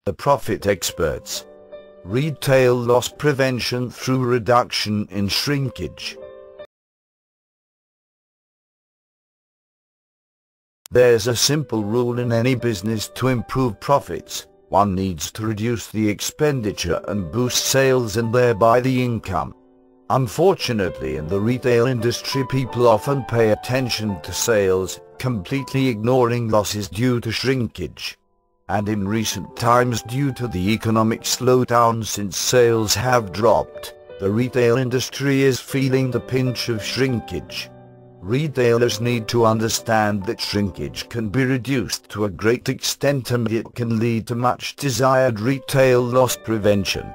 The profit experts. Retail loss prevention through reduction in shrinkage. There's a simple rule in any business to improve profits. One needs to reduce the expenditure and boost sales and thereby the income. Unfortunately, in the retail industry, people often pay attention to sales, completely ignoring losses due to shrinkage. And in recent times, due to the economic slowdown since sales have dropped, the retail industry is feeling the pinch of shrinkage. Retailers need to understand that shrinkage can be reduced to a great extent and it can lead to much desired retail loss prevention.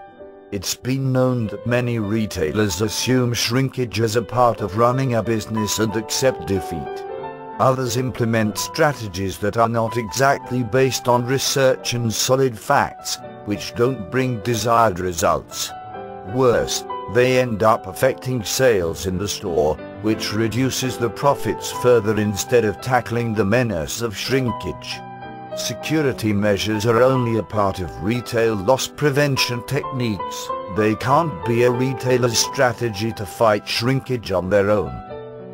It's been known that many retailers assume shrinkage as a part of running a business and accept defeat. Others implement strategies that are not exactly based on research and solid facts, which don't bring desired results. Worse, they end up affecting sales in the store, which reduces the profits further instead of tackling the menace of shrinkage. Security measures are only a part of retail loss prevention techniques. They can't be a retailer's strategy to fight shrinkage on their own.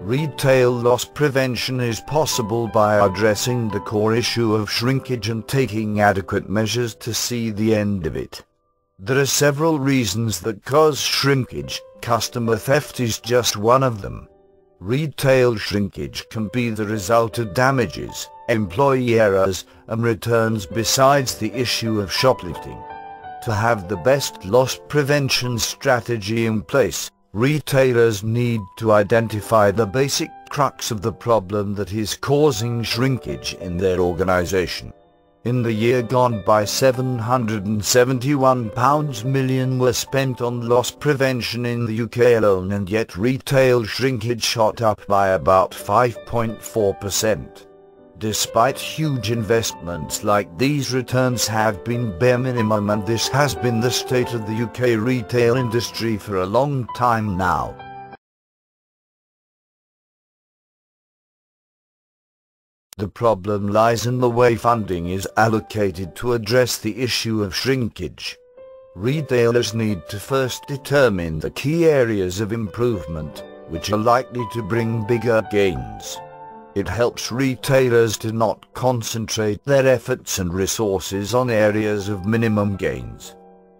Retail loss prevention is possible by addressing the core issue of shrinkage and taking adequate measures to see the end of it. There are several reasons that cause shrinkage. Customer theft is just one of them. Retail shrinkage can be the result of damages, employee errors, and returns besides the issue of shoplifting. To have the best loss prevention strategy in place, retailers need to identify the basic crux of the problem that is causing shrinkage in their organization. In the year gone by, £771 million were spent on loss prevention in the UK alone, and yet retail shrinkage shot up by about 5.4%. Despite huge investments like these, returns have been bare minimum, and this has been the state of the UK retail industry for a long time now. The problem lies in the way funding is allocated to address the issue of shrinkage. Retailers need to first determine the key areas of improvement, which are likely to bring bigger gains. It helps retailers to not concentrate their efforts and resources on areas of minimum gains.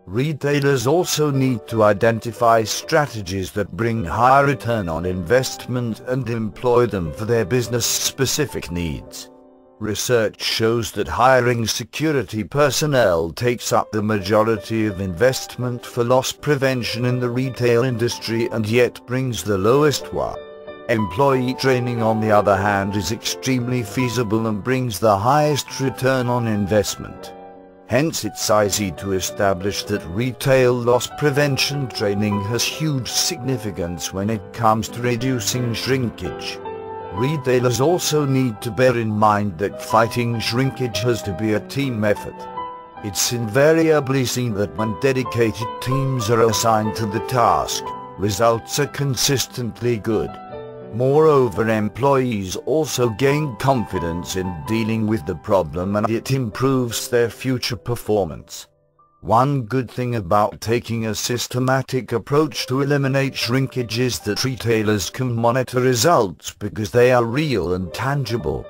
Retailers also need to identify strategies that bring higher return on investment and employ them for their business-specific needs. Research shows that hiring security personnel takes up the majority of investment for loss prevention in the retail industry and yet brings the lowest one. Employee training, on the other hand, is extremely feasible and brings the highest return on investment. Hence, it's easy to establish that retail loss prevention training has huge significance when it comes to reducing shrinkage. Retailers also need to bear in mind that fighting shrinkage has to be a team effort. It's invariably seen that when dedicated teams are assigned to the task, results are consistently good. Moreover, employees also gain confidence in dealing with the problem, and it improves their future performance. One good thing about taking a systematic approach to eliminate shrinkage is that retailers can monitor results because they are real and tangible.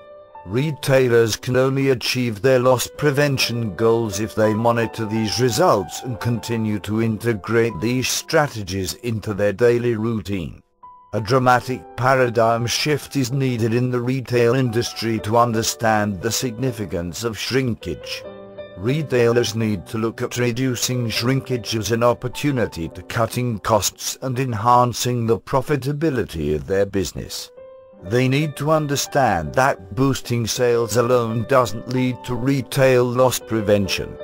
Retailers can only achieve their loss prevention goals if they monitor these results and continue to integrate these strategies into their daily routine. A dramatic paradigm shift is needed in the retail industry to understand the significance of shrinkage. Retailers need to look at reducing shrinkage as an opportunity to cutting costs and enhancing the profitability of their business. They need to understand that boosting sales alone doesn't lead to retail loss prevention.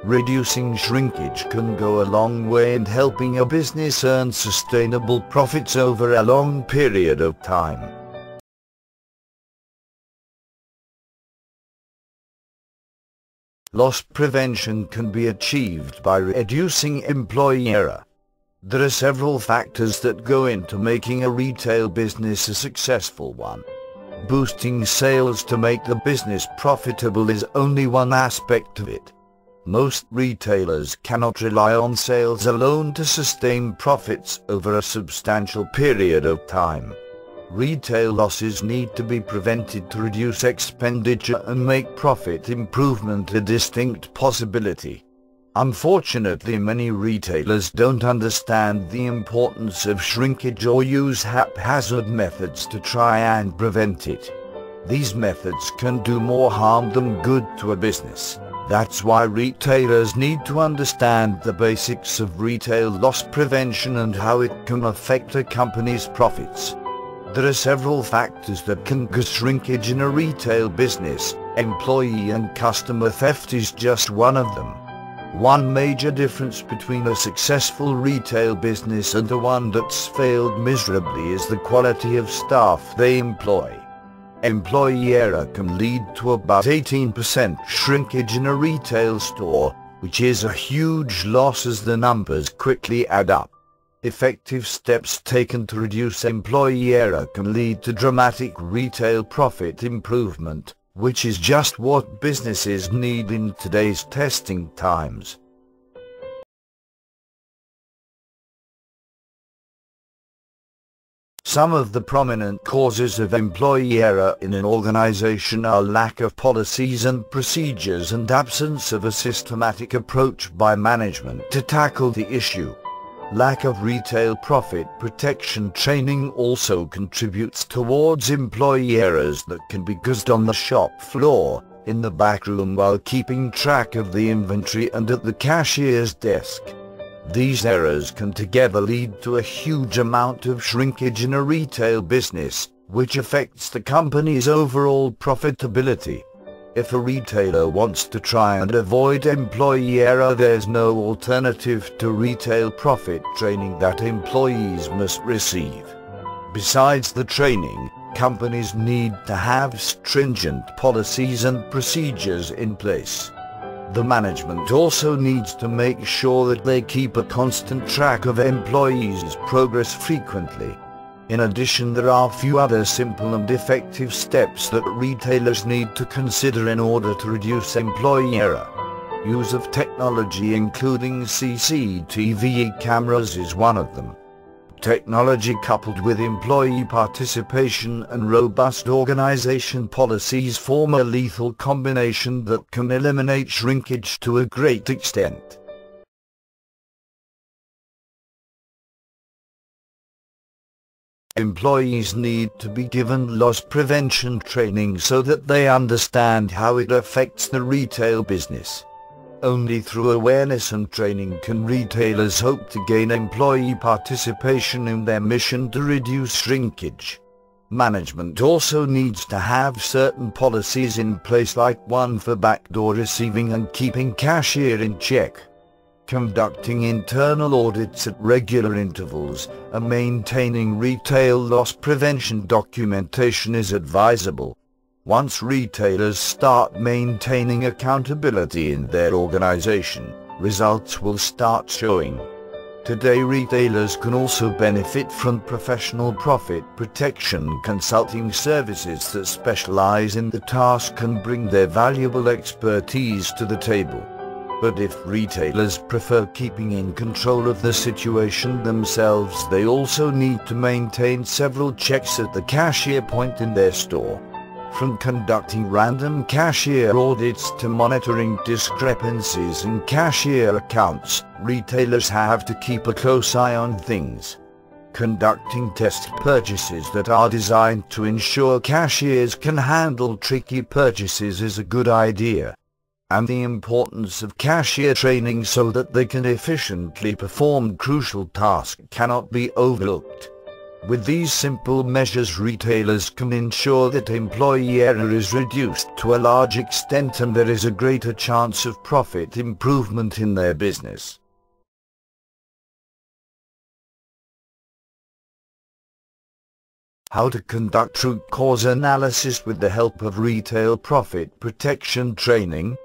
Reducing shrinkage can go a long way in helping a business earn sustainable profits over a long period of time. Loss prevention can be achieved by reducing employee error. There are several factors that go into making a retail business a successful one. Boosting sales to make the business profitable is only one aspect of it. Most retailers cannot rely on sales alone to sustain profits over a substantial period of time. Retail losses need to be prevented to reduce expenditure and make profit improvement a distinct possibility. Unfortunately, many retailers don't understand the importance of shrinkage or use haphazard methods to try and prevent it. These methods can do more harm than good to a business. That's why retailers need to understand the basics of retail loss prevention and how it can affect a company's profits. There are several factors that can cause shrinkage in a retail business. Employee and customer theft is just one of them. One major difference between a successful retail business and the one that's failed miserably is the quality of staff they employ. Employee error can lead to about 18% shrinkage in a retail store, which is a huge loss as the numbers quickly add up. Effective steps taken to reduce employee error can lead to dramatic retail profit improvement, which is just what businesses need in today's testing times. Some of the prominent causes of employee error in an organization are lack of policies and procedures and absence of a systematic approach by management to tackle the issue. Lack of retail profit protection training also contributes towards employee errors that can be caused on the shop floor, in the back room while keeping track of the inventory and at the cashier's desk. These errors can together lead to a huge amount of shrinkage in a retail business, which affects the company's overall profitability. If a retailer wants to try and avoid employee error, there's no alternative to retail profit training that employees must receive. Besides the training, companies need to have stringent policies and procedures in place. The management also needs to make sure that they keep a constant track of employees' progress frequently. In addition, there are a few other simple and effective steps that retailers need to consider in order to reduce employee error. Use of technology including CCTV cameras is one of them. Technology coupled with employee participation and robust organization policies form a lethal combination that can eliminate shrinkage to a great extent. Employees need to be given loss prevention training so that they understand how it affects the retail business. Only through awareness and training can retailers hope to gain employee participation in their mission to reduce shrinkage. Management also needs to have certain policies in place, like one for backdoor receiving and keeping cashier in check. Conducting internal audits at regular intervals and maintaining retail loss prevention documentation is advisable. Once retailers start maintaining accountability in their organization, results will start showing. Today, retailers can also benefit from professional profit protection consulting services that specialize in the task and bring their valuable expertise to the table. But if retailers prefer keeping in control of the situation themselves, they also need to maintain several checks at the cashier point in their store. From conducting random cashier audits to monitoring discrepancies in cashier accounts, retailers have to keep a close eye on things. Conducting test purchases that are designed to ensure cashiers can handle tricky purchases is a good idea. And the importance of cashier training so that they can efficiently perform crucial tasks cannot be overlooked. With these simple measures, retailers can ensure that employee error is reduced to a large extent and there is a greater chance of profit improvement in their business. How to conduct root cause analysis with the help of retail profit protection training.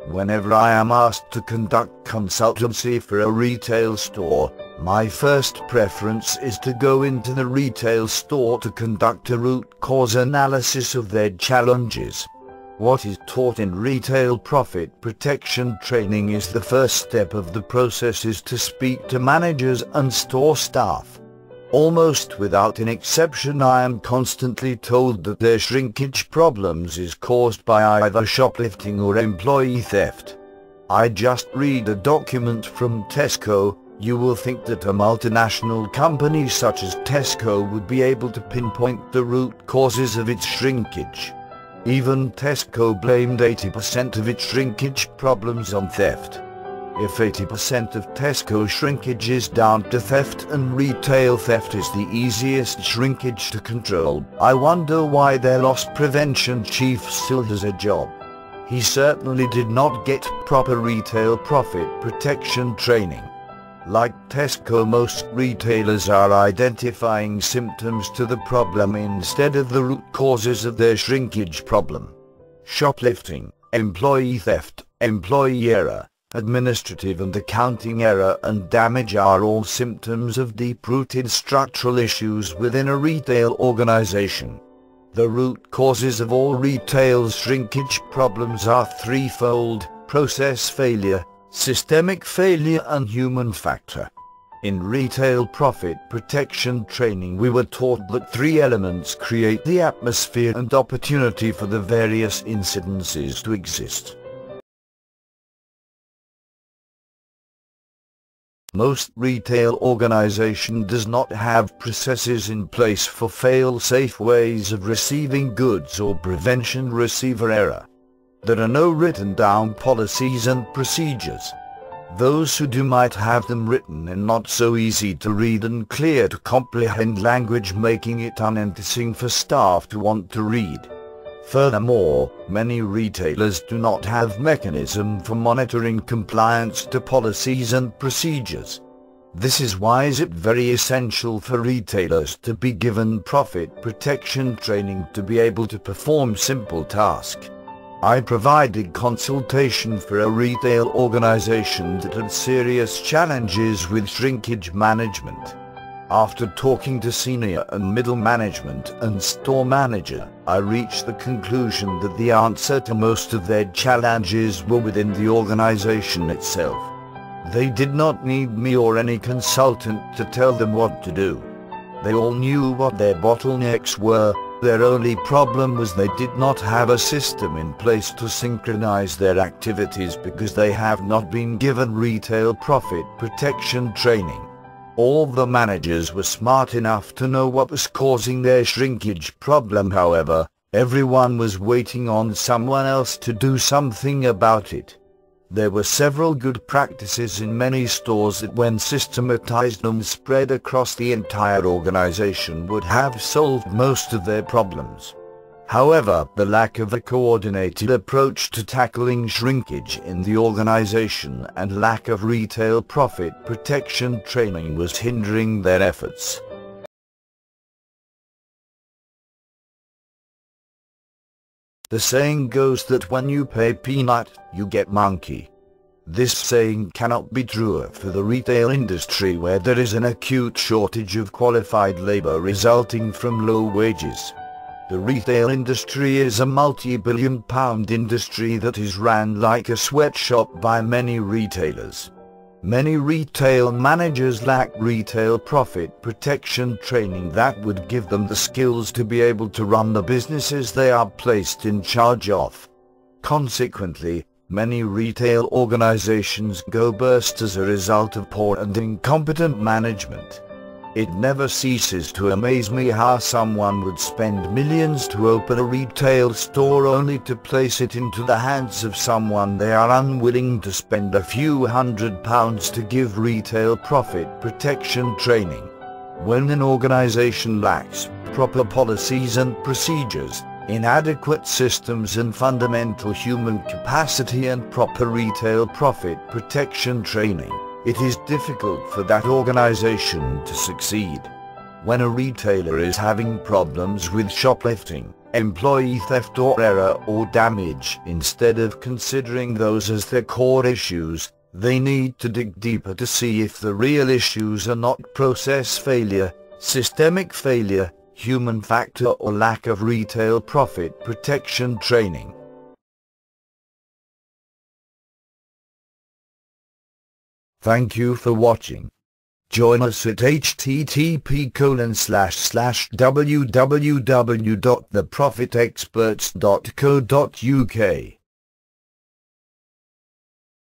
Whenever I am asked to conduct consultancy for a retail store, my first preference is to go into the retail store to conduct a root cause analysis of their challenges. What is taught in retail profit protection training is the first step of the process is to speak to managers and store staff. Almost without an exception, I am constantly told that their shrinkage problems is caused by either shoplifting or employee theft. I just read a document from Tesco. You will think that a multinational company such as Tesco would be able to pinpoint the root causes of its shrinkage. Even Tesco blamed 80% of its shrinkage problems on theft. If 80% of Tesco shrinkage is down to theft and retail theft is the easiest shrinkage to control, I wonder why their loss prevention chief still has a job. He certainly did not get proper retail profit protection training. Like Tesco, most retailers are identifying symptoms to the problem instead of the root causes of their shrinkage problem. Shoplifting, employee theft, employee error, administrative and accounting error and damage are all symptoms of deep-rooted structural issues within a retail organization. The root causes of all retail shrinkage problems are threefold: process failure, systemic failure and human factor. In retail profit protection training we were taught that three elements create the atmosphere and opportunity for the various incidences to exist. Most retail organization does not have processes in place for fail-safe ways of receiving goods or prevention receiver error. There are no written down policies and procedures. Those who do might have them written in not so easy to read and clear to comprehend language, making it uninteresting for staff to want to read. Furthermore, many retailers do not have mechanism for monitoring compliance to policies and procedures. This is why is it very essential for retailers to be given profit protection training to be able to perform simple tasks. I provided consultation for a retail organization that had serious challenges with shrinkage management. After talking to senior and middle management and store manager, I reached the conclusion that the answer to most of their challenges were within the organization itself. They did not need me or any consultant to tell them what to do. They all knew what their bottlenecks were. Their only problem was they did not have a system in place to synchronize their activities because they have not been given retail profit protection training. All the managers were smart enough to know what was causing their shrinkage problem. However, everyone was waiting on someone else to do something about it. There were several good practices in many stores that when systematized and spread across the entire organization would have solved most of their problems. However, the lack of a coordinated approach to tackling shrinkage in the organization and lack of retail profit protection training was hindering their efforts. The saying goes that when you pay peanut, you get monkey. This saying cannot be truer for the retail industry, where there is an acute shortage of qualified labor resulting from low wages. The retail industry is a multi-billion-pound industry that is ran like a sweatshop by many retailers. Many retail managers lack retail profit protection training that would give them the skills to be able to run the businesses they are placed in charge of. Consequently, many retail organizations go bust as a result of poor and incompetent management. It never ceases to amaze me how someone would spend millions to open a retail store only to place it into the hands of someone they are unwilling to spend a few £100s to give retail profit protection training. When an organization lacks proper policies and procedures, inadequate systems and fundamental human capacity and proper retail profit protection training, it is difficult for that organization to succeed. When a retailer is having problems with shoplifting, employee theft or error or damage, instead of considering those as their core issues, they need to dig deeper to see if the real issues are not process failure, systemic failure, human factor or lack of retail profit protection training. Thank you for watching. Join us at http://www.theprofitexperts.co.uk.